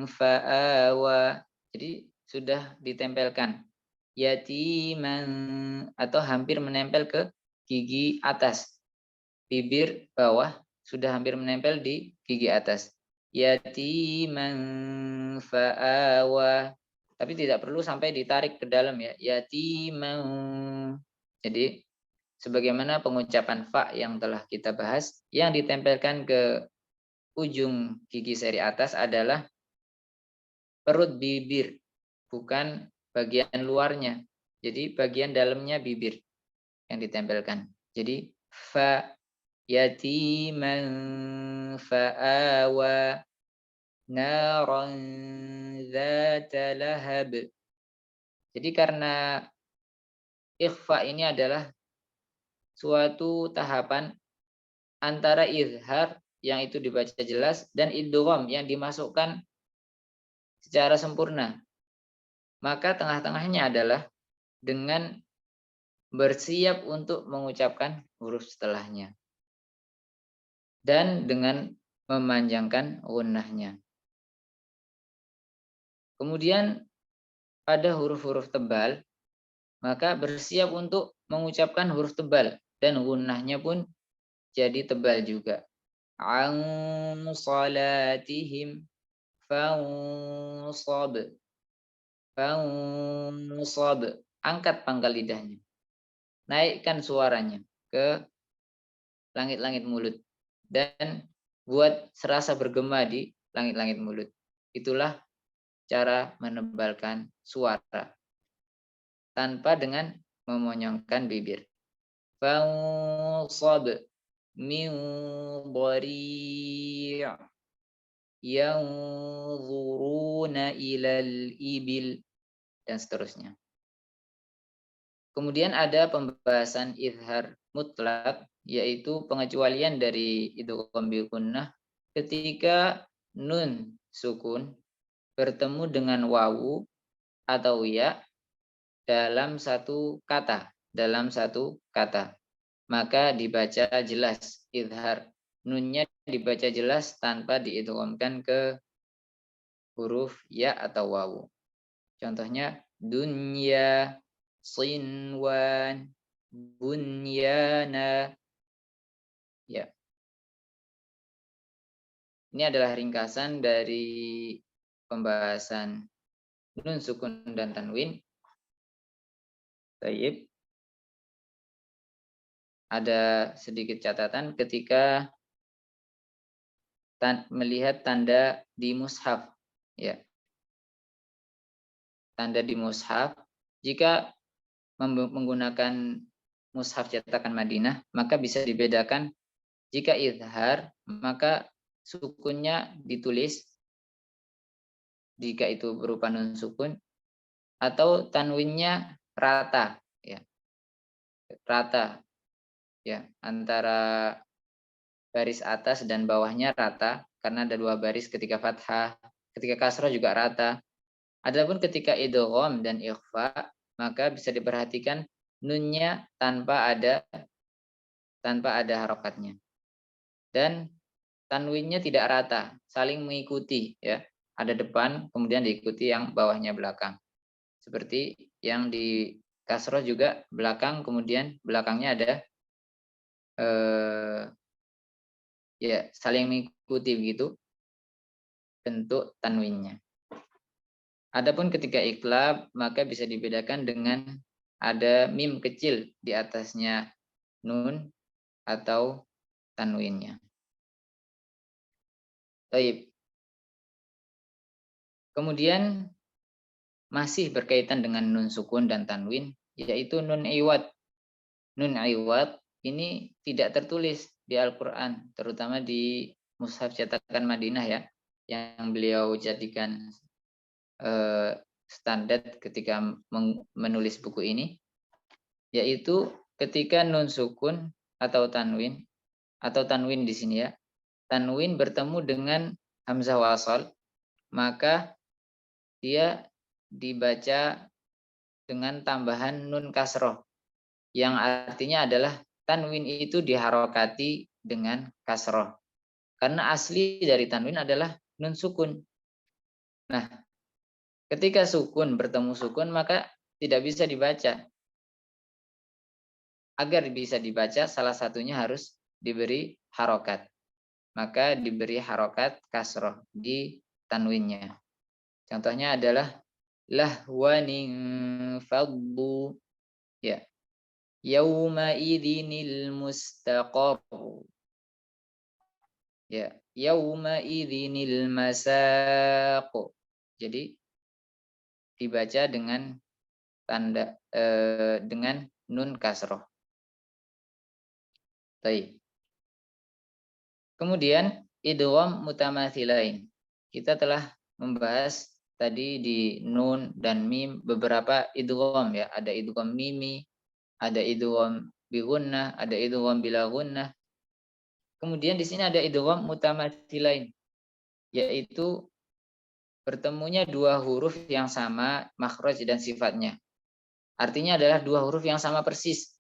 fa'awa. Jadi sudah ditempelkan. Yatiman, atau hampir menempel ke gigi atas. Bibir bawah sudah hampir menempel di gigi atas. Yatiman fa'awa. Tapi tidak perlu sampai ditarik ke dalam ya. Yatiman. Jadi sebagaimana pengucapan fa yang telah kita bahas, yang ditempelkan ke ujung gigi seri atas adalah perut bibir, bukan bagian luarnya. Jadi bagian dalamnya bibir yang ditempelkan. Jadi fa yatiman fa'awa naran dzata lahab. Jadi karena ikhfa ini adalah suatu tahapan antara izhar yang itu dibaca jelas dan idgham yang dimasukkan secara sempurna. Maka tengah-tengahnya adalah dengan bersiap untuk mengucapkan huruf setelahnya. Dan dengan memanjangkan gunnahnya. Kemudian pada huruf-huruf tebal, maka bersiap untuk mengucapkan huruf tebal. Dan gunnahnya pun jadi tebal juga. An salatihim fansab. Fansab. Angkat pangkal lidahnya. Naikkan suaranya ke langit-langit mulut. Dan buat serasa bergema di langit-langit mulut. Itulah cara menebalkan suara. Tanpa dengan memonyongkan bibir. Fansab min dhari' yanzuruna ilal ibil, dan seterusnya. Kemudian ada pembahasan izhar mutlak, yaitu pengecualian dari idgham bi gunnah ketika nun sukun bertemu dengan wawu atau ya dalam satu kata, maka dibaca jelas izhar. Nunnya dibaca jelas tanpa diidghamkan ke huruf ya atau wawu. Contohnya dunya, sinwan, bunyana. Ya. Ini adalah ringkasan dari pembahasan nun sukun dan tanwin. Baik. Ada sedikit catatan ketika melihat tanda di mushaf, ya. Tanda di mushaf, jika menggunakan mushaf cetakan Madinah, maka bisa dibedakan. Jika izhar, maka sukunnya ditulis jika itu berupa nun sukun, atau tanwinnya rata, ya. Rata, ya, antara baris atas dan bawahnya rata, karena ada dua baris ketika fathah, ketika kasrah juga rata. Adapun ketika idgham dan ikhfa, maka bisa diperhatikan nunnya tanpa ada harokatnya. Dan tanwinnya tidak rata, saling mengikuti, ya. Ada depan, kemudian diikuti yang bawahnya belakang. Seperti yang di kasroh juga belakang, kemudian belakangnya ada ya saling mengikuti begitu bentuk tanwinnya. Adapun ketika iqlab, maka bisa dibedakan dengan ada mim kecil di atasnya nun atau tanwinnya. Baik. Kemudian masih berkaitan dengan nun sukun dan tanwin, yaitu nun iwad. Nun iwad ini tidak tertulis di Al-Quran, terutama di mushaf cetakan Madinah, ya, yang beliau jadikan standar ketika menulis buku ini, yaitu ketika nun sukun atau tanwin di sini, ya, tanwin bertemu dengan hamzah wasal, maka dia dibaca dengan tambahan nun kasroh, yang artinya adalah tanwin itu diharokati dengan kasroh. Karena asli dari tanwin adalah nun sukun. Nah, ketika sukun bertemu sukun maka tidak bisa dibaca. Agar bisa dibaca salah satunya harus diberi harokat. Maka diberi harokat kasroh di tanwinnya. Contohnya adalah lahwanin faddu. Ya. Yauma idzinil mustaqar. Ya, yauma idzinil masaq. Jadi dibaca dengan tanda dengan nun kasroh. Baik. Kemudian idgham mutamatsilain. Kita telah membahas tadi di nun dan mim beberapa idgham ya, ada idgham mimi, ada idgham bi gunnah, ada idgham bila gunnah. Kemudian di sini ada idgham mutamatsilain, yaitu bertemunya dua huruf yang sama makhraj dan sifatnya. Artinya adalah dua huruf yang sama persis.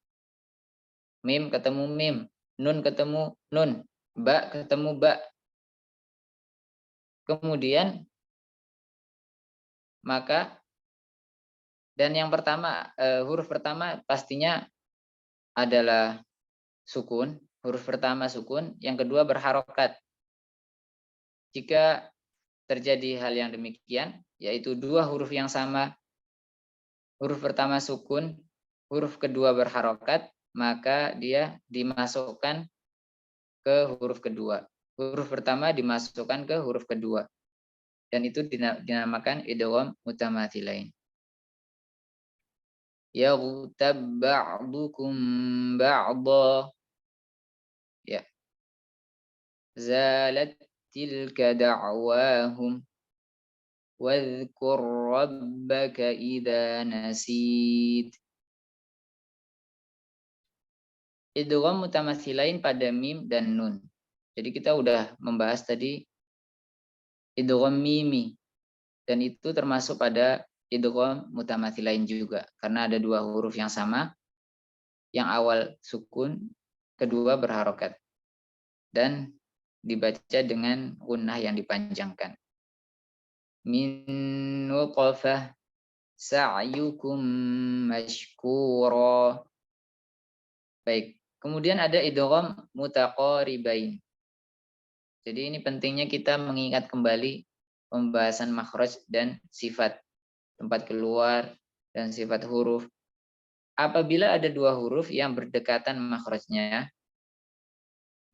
Mim ketemu mim, nun ketemu nun, ba ketemu ba. Kemudian maka dan yang pertama huruf pertama pastinya adalah sukun, huruf pertama sukun, yang kedua berharokat. Jika terjadi hal yang demikian, yaitu dua huruf yang sama, huruf pertama sukun, huruf kedua berharokat, maka dia dimasukkan ke huruf kedua. Huruf pertama dimasukkan ke huruf kedua. Dan itu dinamakan idgham mutamatsilain. Yaghtab ba'dukum ba'dha. Ya. Zalat tilka da'wahum. Wadhkur rabbaka idza nasid. Idgham mutamatsilain pada mim dan nun. Jadi kita udah membahas tadi idgham mimi. Dan itu termasuk pada idgham mutamatsilain juga. Karena ada dua huruf yang sama. Yang awal sukun, kedua berharokat. Dan dibaca dengan gunnah yang dipanjangkan. Min nuqafah sa'yukum mashkura. Baik. Kemudian ada idgham mutaqaribain. Jadi ini pentingnya kita mengingat kembali pembahasan makhraj dan sifat, tempat keluar dan sifat huruf. Apabila ada dua huruf yang berdekatan makhrajnya,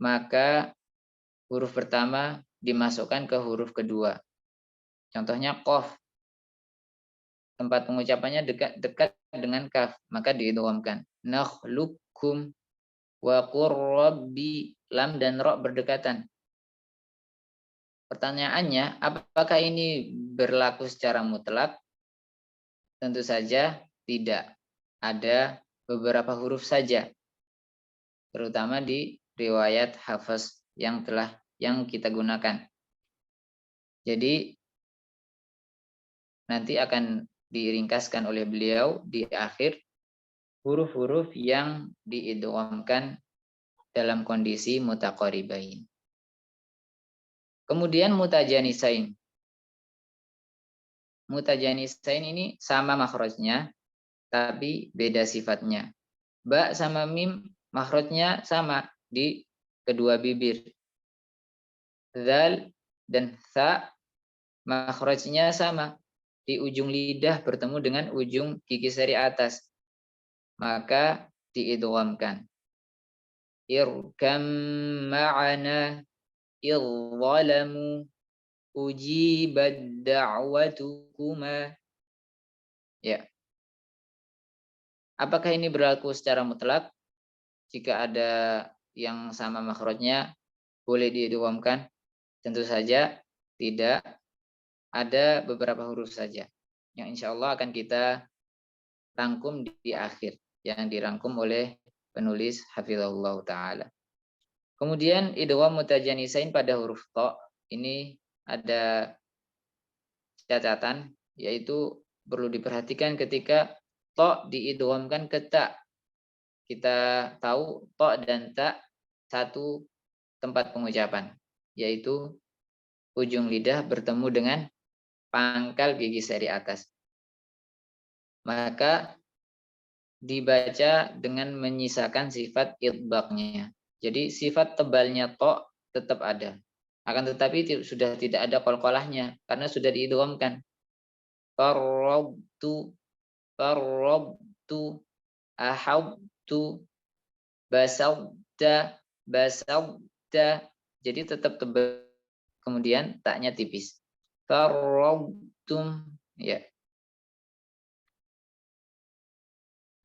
maka huruf pertama dimasukkan ke huruf kedua. Contohnya qaf. Tempat pengucapannya dekat dengan kaf, maka diidghamkan. Nakhluqukum wa qur rabbi, lam dan ra berdekatan. Pertanyaannya, apakah ini berlaku secara mutlak? Tentu saja tidak. Ada beberapa huruf saja, terutama di riwayat Hafs yang kita gunakan. Jadi nanti akan diringkaskan oleh beliau di akhir huruf-huruf yang diidghamkan dalam kondisi mutaqaribain. Kemudian mutajanisain. Mutajanisain ini sama makhrajnya, tapi beda sifatnya. Ba sama mim makhrajnya sama di kedua bibir. Zal dan tha makhrajnya sama di ujung lidah bertemu dengan ujung gigi seri atas. Maka diidghamkan. Irkam ma'ana idh-dhalamu ujibat da'watukuma. Ya. Apakah ini berlaku secara mutlak? Jika ada yang sama makhrajnya boleh diidghamkan? Tentu saja tidak. Ada beberapa huruf saja yang insya Allah akan kita rangkum di akhir, yang dirangkum oleh penulis hafizahullah ta'ala. Kemudian idgham mutajanisain pada huruf ta, ini ada catatan, yaitu perlu diperhatikan ketika ta diidghamkan ke ta. kita tahu to dan ta satu tempat pengucapan, yaitu ujung lidah bertemu dengan pangkal gigi seri atas. Maka dibaca dengan menyisakan sifat idbaqnya. Jadi sifat tebalnya to tetap ada. Akan tetapi sudah tidak ada qalqalahnya karena sudah diidghamkan. Qarrabtu, qarrabtu, ahabtu, basawda, basawda. Jadi tetap tebal. Kemudian taknya tipis. Qarrabtum, ya.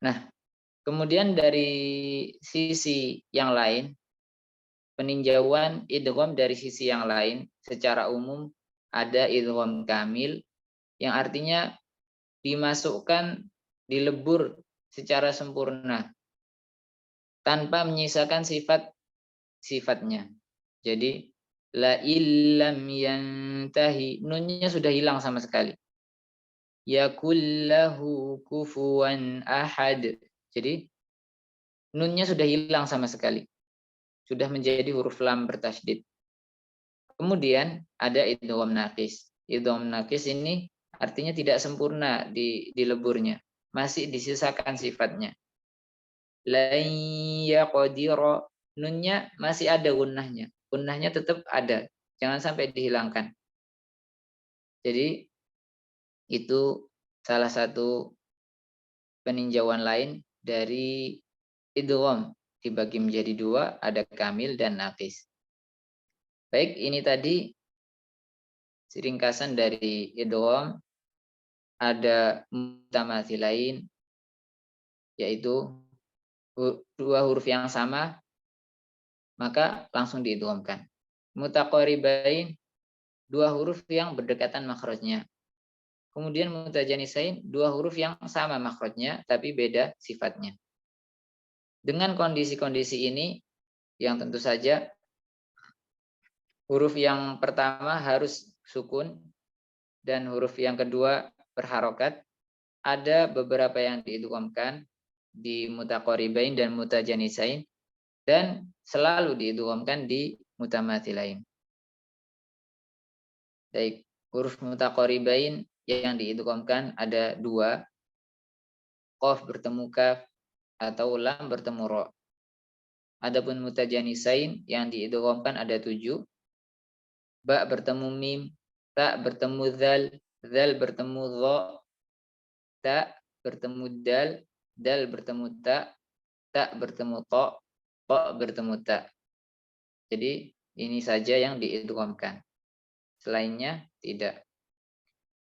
Nah, kemudian dari sisi yang lain, peninjauan idgham dari sisi yang lain secara umum ada idgham kamil yang artinya dimasukkan, dilebur secara sempurna tanpa menyisakan sifat-sifatnya. Jadi la illam yantahi, nunnya sudah hilang sama sekali. Yakullahu kufuwan ahad. Jadi nunnya sudah hilang sama sekali. Sudah menjadi huruf lam bertasydid. Kemudian ada idgham naqis. Idgham naqis ini artinya tidak sempurna di leburnya. Masih disisakan sifatnya. Lan yaqdira, nunnya masih ada gunnahnya. Gunnahnya tetap ada. Jangan sampai dihilangkan. Jadi itu salah satu peninjauan lain dari idgham, dibagi menjadi dua, ada kamil dan naqis. Baik, ini tadi ringkasan dari idgham. Ada mutamathilain, yaitu dua huruf yang sama maka langsung diidghamkan. Mutaqaribain, dua huruf yang berdekatan makhrajnya. Kemudian mutajanisain, dua huruf yang sama makhrajnya tapi beda sifatnya. Dengan kondisi-kondisi ini yang tentu saja huruf yang pertama harus sukun dan huruf yang kedua berharokat. Ada beberapa yang diidghamkan di mutaqaribain dan mutajanisain dan selalu diidghamkan di mutamathilain. Baik, huruf mutaqaribain yang diidghamkan ada dua, qaf bertemu kaf atau lam bertemu ro. Adapun mutajanisain yang diidghamkan ada 7, ba bertemu mim, ta bertemu zal bertemu dha, ta bertemu dal bertemu ta bertemu to, bertemu ta. Jadi ini saja yang diidghamkan. Selainnya tidak.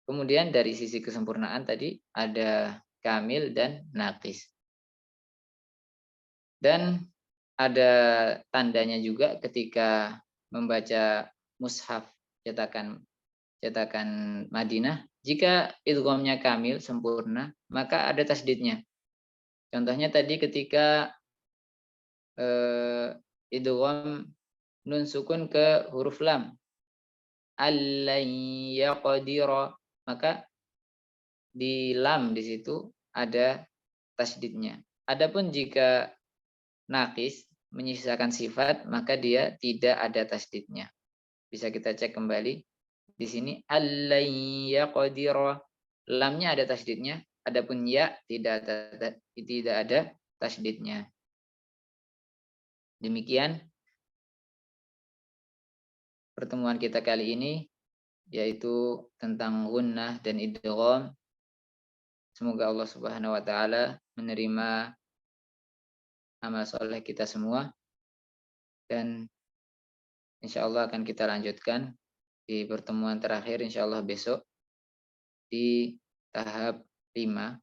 Kemudian dari sisi kesempurnaan tadi ada kamil dan naqis. Dan ada tandanya juga ketika membaca mushaf cetakan Madinah, jika idghamnya kamil sempurna, maka ada tasdidnya. Contohnya tadi ketika idgham nun sukun ke huruf lam, allan yaqdira, maka di lam di situ ada tasdidnya. Adapun jika naqis menyisakan sifat, maka dia tidak ada tasdidnya. Bisa kita cek kembali. Di sini allan yaqdira, lamnya ada tasdidnya, adapun ya tidak ada tasdidnya. Demikian pertemuan kita kali ini, yaitu tentang gunnah dan idgham. Semoga Allah Subhanahu wa taala menerima amal soleh kita semua, dan insya Allah akan kita lanjutkan di pertemuan terakhir insya Allah besok di tahap 5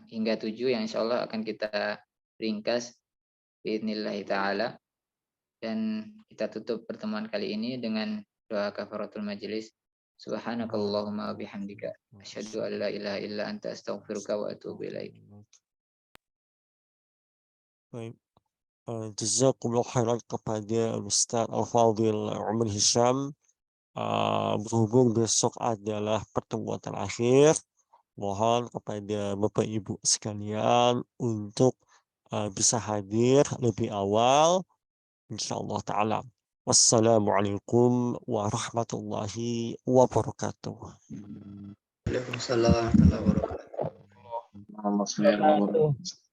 hingga 7 yang insya Allah akan kita ringkas biidznillah ta'ala. Dan kita tutup pertemuan kali ini dengan doa kafaratul majelis. Subhanakallahumma bihamdika asyhadu an la ilaha illa anta astaghfiruka wa atubu ilaik. Baik. Jazakumullah khairan kepada Ustaz Al-Fadhil Umar Hisham. Berhubung besok adalah pertemuan terakhir, mohon kepada Bapak Ibu sekalian untuk bisa hadir lebih awal, insyaallah ta'ala. Wassalamualaikum warahmatullahi wabarakatuh. Waalaikumsalam warahmatullahi wabarakatuh. Wabarakatuh.